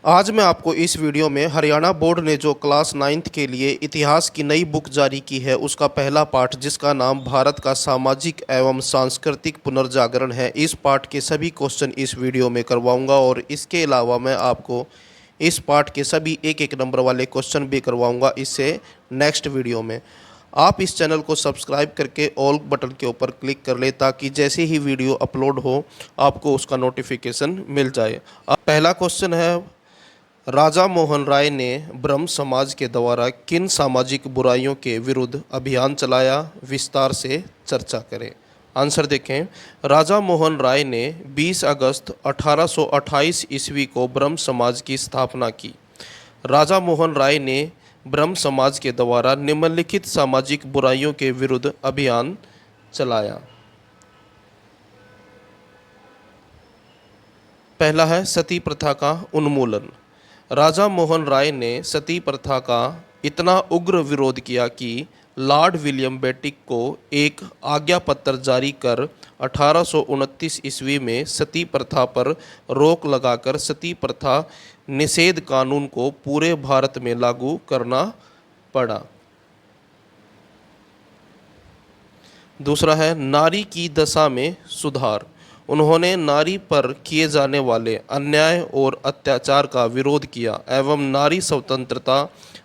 आज मैं आपको इस वीडियो में हरियाणा बोर्ड ने जो क्लास 9th के लिए इतिहास की नई बुक जारी की है उसका पहला पाठ, जिसका नाम भारत का सामाजिक एवं सांस्कृतिक पुनर्जागरण है। इस पाठ के सभी क्वेश्चन इस वीडियो में करवाऊंगा और इसके अलावा मैं आपको इस पाठ के सभी एक एक नंबर वाले क्वेश्चन भी करवाऊंगा इससे नेक्स्ट वीडियो में। आप इस चैनल को सब्सक्राइब करके ऑल बटन के ऊपर क्लिक कर ले ताकि जैसे ही वीडियो अपलोड हो आपको उसका नोटिफिकेशन मिल जाए। अब पहला क्वेश्चन है, राजा मोहन राय ने ब्रह्म समाज के द्वारा किन सामाजिक बुराइयों के विरुद्ध अभियान चलाया? विस्तार से चर्चा करें। आंसर देखें। राजा मोहन राय ने 20 अगस्त 1828 ईस्वी को ब्रह्म समाज की स्थापना की। राजा मोहन राय ने ब्रह्म समाज के द्वारा निम्नलिखित सामाजिक बुराइयों के विरुद्ध अभियान चलाया। पहला है सती प्रथा का उन्मूलन। राजा मोहन राय ने सती प्रथा का इतना उग्र विरोध किया कि लॉर्ड विलियम बेटिक को एक आज्ञा पत्र जारी कर 1829 ईस्वी में सती प्रथा पर रोक लगाकर सती प्रथा निषेध कानून को पूरे भारत में लागू करना पड़ा। दूसरा है नारी की दशा में सुधार। उन्होंने नारी पर किए जाने वाले अन्याय और अत्याचार का विरोध किया एवं नारी स्वतंत्रता,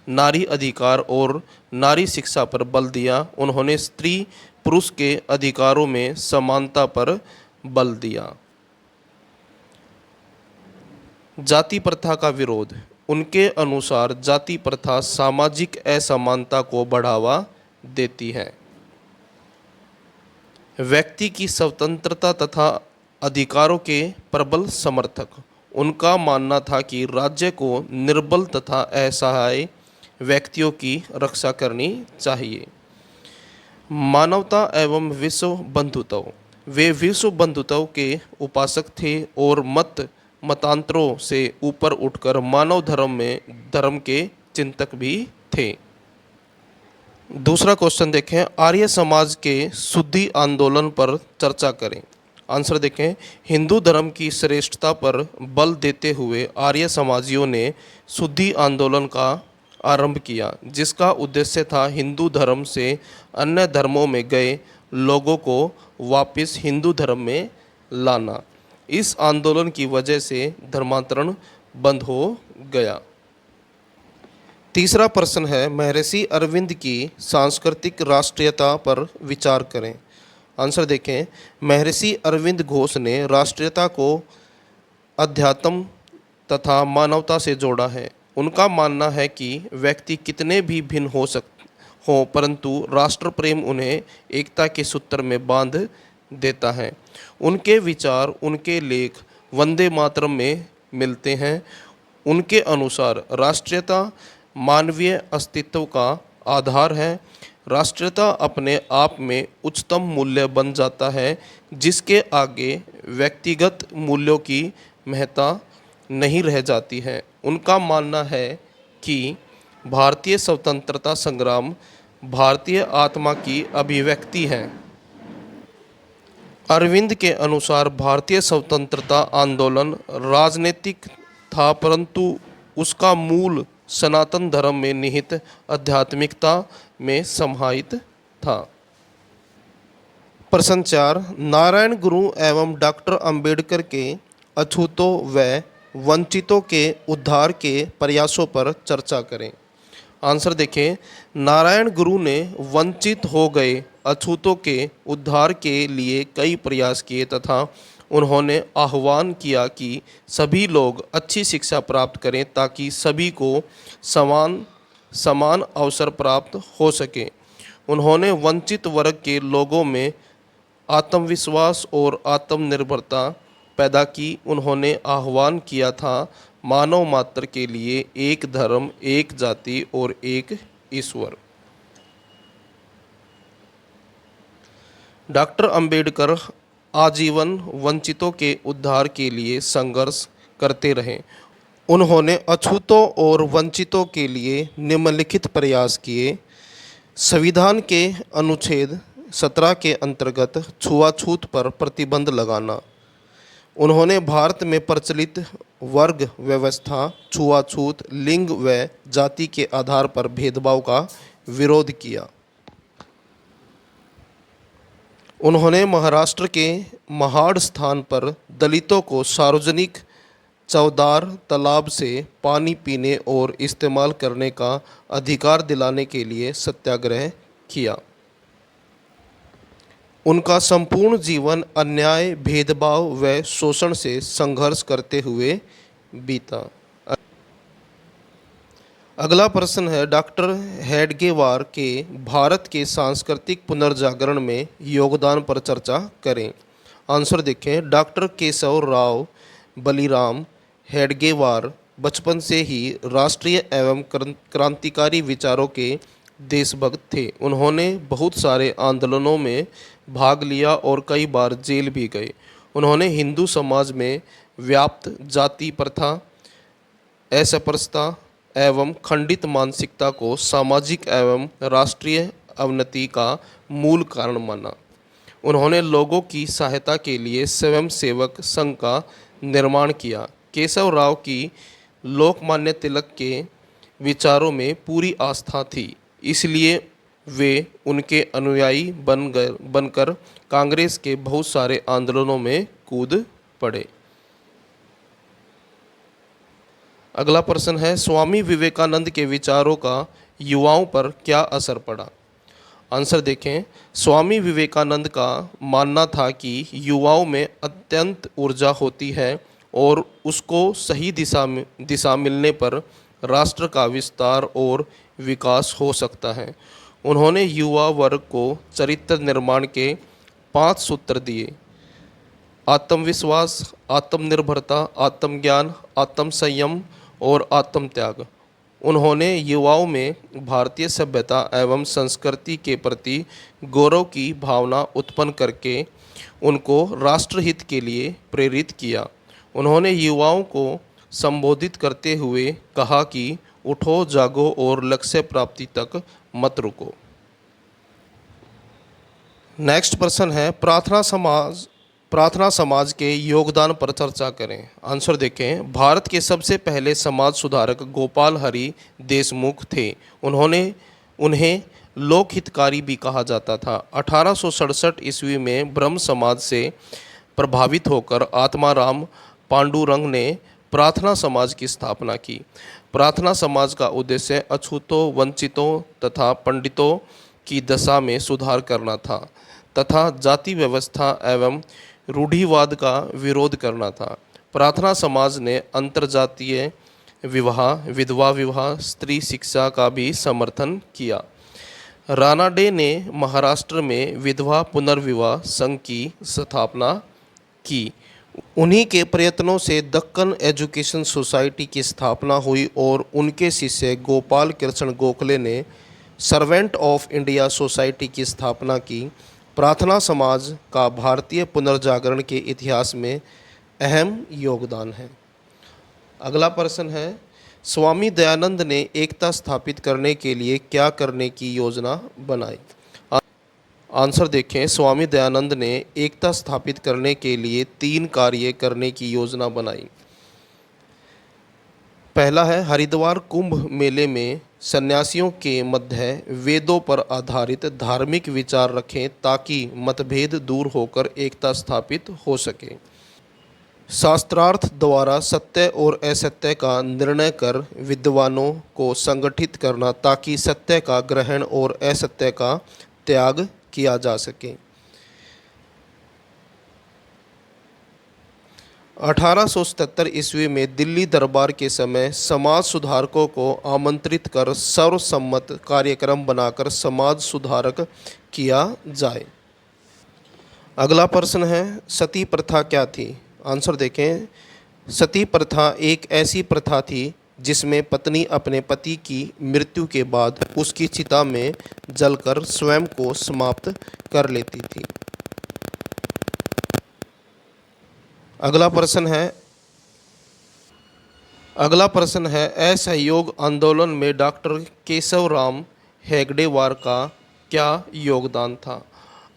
नारी अधिकार और नारी शिक्षा पर बल दिया। उन्होंने स्त्री पुरुष के अधिकारों में समानता पर बल दिया। जाति प्रथा का विरोध। उनके अनुसार जाति प्रथा सामाजिक असमानता को बढ़ावा देती है। व्यक्ति की स्वतंत्रता तथा अधिकारों के प्रबल समर्थक। उनका मानना था कि राज्य को निर्बल तथा असहाय व्यक्तियों की रक्षा करनी चाहिए। मानवता एवं विश्व बंधुत्व। वे विश्व बंधुत्व के उपासक थे और मतांतरों से ऊपर उठकर मानव धर्म के चिंतक भी थे। दूसरा क्वेश्चन देखें, आर्य समाज के शुद्धि आंदोलन पर चर्चा करें। आंसर देखें। हिंदू धर्म की श्रेष्ठता पर बल देते हुए आर्य समाजियों ने शुद्धि आंदोलन का आरंभ किया, जिसका उद्देश्य था हिंदू धर्म से अन्य धर्मों में गए लोगों को वापस हिंदू धर्म में लाना। इस आंदोलन की वजह से धर्मांतरण बंद हो गया। तीसरा प्रश्न है, महर्षि अरविंद की सांस्कृतिक राष्ट्रीयता पर विचार करें। आंसर देखें। महर्षि अरविंद घोष ने राष्ट्रीयता को अध्यात्म तथा मानवता से जोड़ा है। उनका मानना है कि व्यक्ति कितने भी भिन्न हो परंतु राष्ट्र प्रेम उन्हें एकता के सूत्र में बांध देता है। उनके विचार, उनके लेख वंदे मातरम में मिलते हैं। उनके अनुसार राष्ट्रीयता मानवीय अस्तित्व का आधार है। राष्ट्रीयता अपने आप में उच्चतम मूल्य बन जाता है, जिसके आगे व्यक्तिगत मूल्यों की महत्ता नहीं रह जाती है। उनका मानना है कि भारतीय स्वतंत्रता संग्राम भारतीय आत्मा की अभिव्यक्ति है। अरविंद के अनुसार भारतीय स्वतंत्रता आंदोलन राजनीतिक था, परंतु उसका मूल सनातन धर्म में निहित आध्यात्मिकता में समाहित था। प्रश्न 4, नारायण गुरु एवं डॉक्टर अंबेडकर के अछूतों व वंचितों के उद्धार के प्रयासों पर चर्चा करें। आंसर देखें। नारायण गुरु ने वंचित हो गए अछूतों के उद्धार के लिए कई प्रयास किए तथा उन्होंने आह्वान किया कि सभी लोग अच्छी शिक्षा प्राप्त करें ताकि सभी को समान अवसर प्राप्त हो सके। उन्होंने वंचित वर्ग के लोगों में आत्मविश्वास और आत्मनिर्भरता पैदा की। उन्होंने आह्वान किया था मानव मात्र के लिए एक धर्म, एक जाति और एक ईश्वर। डॉक्टर अंबेडकर आजीवन वंचितों के उद्धार के लिए संघर्ष करते रहे। उन्होंने अछूतों और वंचितों के लिए निम्नलिखित प्रयास किए। संविधान के अनुच्छेद 17 के अंतर्गत छुआछूत पर प्रतिबंध लगाना। उन्होंने भारत में प्रचलित वर्ग व्यवस्था, छुआछूत, लिंग व जाति के आधार पर भेदभाव का विरोध किया। उन्होंने महाराष्ट्र के महाड़ स्थान पर दलितों को सार्वजनिक चौदार तालाब से पानी पीने और इस्तेमाल करने का अधिकार दिलाने के लिए सत्याग्रह किया। उनका संपूर्ण जीवन अन्याय, भेदभाव व शोषण से संघर्ष करते हुए बीता। अगला प्रश्न है, डॉक्टर हेडगेवार के भारत के सांस्कृतिक पुनर्जागरण में योगदान पर चर्चा करें। आंसर देखें, डॉक्टर केशव राव बलिराम हेडगेवार बचपन से ही राष्ट्रीय एवं क्रांतिकारी विचारों के देशभक्त थे। उन्होंने बहुत सारे आंदोलनों में भाग लिया और कई बार जेल भी गए। उन्होंने हिंदू समाज में व्याप्त जाति प्रथा, असपृश्यता एवं खंडित मानसिकता को सामाजिक एवं राष्ट्रीय अवनति का मूल कारण माना। उन्होंने लोगों की सहायता के लिए स्वयंसेवक संघ का निर्माण किया। केशव राव की लोकमान्य तिलक के विचारों में पूरी आस्था थी, इसलिए वे उनके अनुयायी बनकर कांग्रेस के बहुत सारे आंदोलनों में कूद पड़े। अगला प्रश्न है, स्वामी विवेकानंद के विचारों का युवाओं पर क्या असर पड़ा। आंसर देखें, स्वामी विवेकानंद का मानना था कि युवाओं में अत्यंत ऊर्जा होती है और उसको सही दिशा मिलने पर राष्ट्र का विस्तार और विकास हो सकता है। उन्होंने युवा वर्ग को चरित्र निर्माण के 5 सूत्र दिए: आत्मविश्वास, आत्मनिर्भरता, आत्मज्ञान, आत्मसंयम और आत्मत्याग। उन्होंने युवाओं में भारतीय सभ्यता एवं संस्कृति के प्रति गौरव की भावना उत्पन्न करके उनको राष्ट्रहित के लिए प्रेरित किया। उन्होंने युवाओं को संबोधित करते हुए कहा कि उठो, जागो और लक्ष्य प्राप्ति तक मत रुको। नेक्स्ट प्रश्न है, प्रार्थना समाज के योगदान पर चर्चा करें। आंसर देखें, भारत के सबसे पहले समाज सुधारक गोपाल हरि देशमुख थे। उन्हें लोक हितकारी भी कहा जाता था। 1867 ईस्वी में ब्रह्म समाज से प्रभावित होकर आत्माराम पांडुरंग ने प्रार्थना समाज की स्थापना की। प्रार्थना समाज का उद्देश्य अछूतों, वंचितों तथा पंडितों की दशा में सुधार करना था तथा जाति व्यवस्था एवं रूढ़िवाद का विरोध करना था। प्रार्थना समाज ने अंतरजातीय विवाह, विधवा विवाह, स्त्री शिक्षा का भी समर्थन किया। रानाडे ने महाराष्ट्र में विधवा पुनर्विवाह संघ की स्थापना की। उन्हीं के प्रयत्नों से दक्कन एजुकेशन सोसाइटी की स्थापना हुई और उनके शिष्य गोपाल कृष्ण गोखले ने सर्वेंट ऑफ इंडिया सोसाइटी की स्थापना की। प्रार्थना समाज का भारतीय पुनर्जागरण के इतिहास में अहम योगदान है। अगला प्रश्न है, स्वामी दयानंद ने एकता स्थापित करने के लिए क्या करने की योजना बनाई। आंसर देखें, स्वामी दयानंद ने एकता स्थापित करने के लिए 3 कार्य करने की योजना बनाई। पहला है, हरिद्वार कुंभ मेले में सन्यासियों के मध्य वेदों पर आधारित धार्मिक विचार रखें ताकि मतभेद दूर होकर एकता स्थापित हो सके। शास्त्रार्थ द्वारा सत्य और असत्य का निर्णय कर विद्वानों को संगठित करना ताकि सत्य का ग्रहण और असत्य का त्याग किया जा सके। 1877 ईस्वी में दिल्ली दरबार के समय समाज सुधारकों को आमंत्रित कर सर्वसम्मत कार्यक्रम बनाकर समाज सुधारक किया जाए। अगला प्रश्न है, सती प्रथा क्या थी। आंसर देखें, सती प्रथा एक ऐसी प्रथा थी जिसमें पत्नी अपने पति की मृत्यु के बाद उसकी चिता में जलकर स्वयं को समाप्त कर लेती थी। अगला प्रश्न है, असहयोग आंदोलन में डॉक्टर केशवराम हेगडेवार का क्या योगदान था।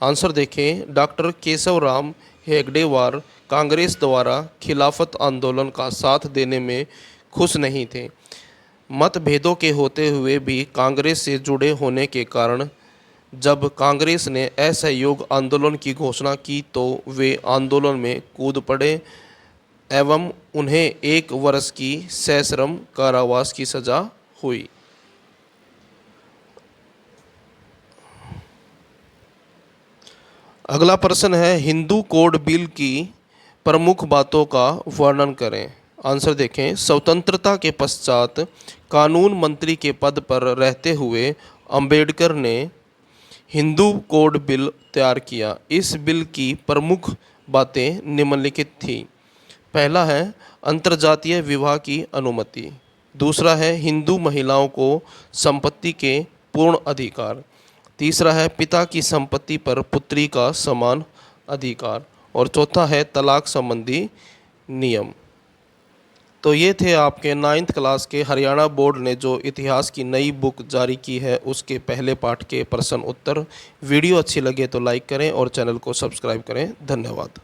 आंसर देखें, डॉक्टर केशवराम हेगडेवार कांग्रेस द्वारा खिलाफत आंदोलन का साथ देने में खुश नहीं थे। मतभेदों के होते हुए भी कांग्रेस से जुड़े होने के कारण जब कांग्रेस ने असहयोग आंदोलन की घोषणा की तो वे आंदोलन में कूद पड़े एवं उन्हें 1 वर्ष की सश्रम कारावास की सजा हुई। अगला प्रश्न है, हिंदू कोड बिल की प्रमुख बातों का वर्णन करें। आंसर देखें। स्वतंत्रता के पश्चात कानून मंत्री के पद पर रहते हुए अंबेडकर ने हिंदू कोड बिल तैयार किया। इस बिल की प्रमुख बातें निम्नलिखित थी। पहला है अंतर्जातीय विवाह की अनुमति। दूसरा है हिंदू महिलाओं को संपत्ति के पूर्ण अधिकार। तीसरा है पिता की संपत्ति पर पुत्री का समान अधिकार। और चौथा है तलाक संबंधी नियम। तो ये थे आपके 9th क्लास के हरियाणा बोर्ड ने जो इतिहास की नई बुक जारी की है उसके पहले पाठ के प्रश्न उत्तर। वीडियो अच्छी लगे तो लाइक करें और चैनल को सब्सक्राइब करें। धन्यवाद।